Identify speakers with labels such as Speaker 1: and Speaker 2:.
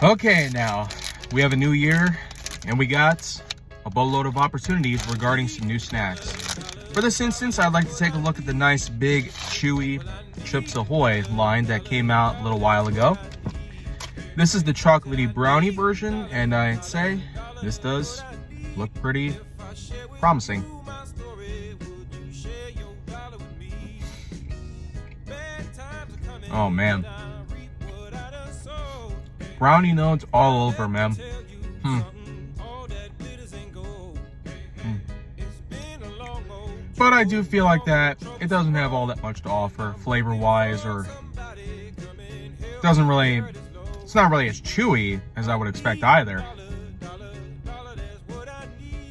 Speaker 1: Okay, now we have a new year and we got a boatload of opportunities regarding some new snacks. For this instance, I'd like to take a look at the nice big Chewy Chips Ahoy line that came out a little while ago. This is the chocolatey brownie version, and I'd say this does look pretty promising. Oh man, brownie notes all over, man. But I do feel like that it doesn't have all that much to offer flavor wise, or it's not really as chewy as I would expect either.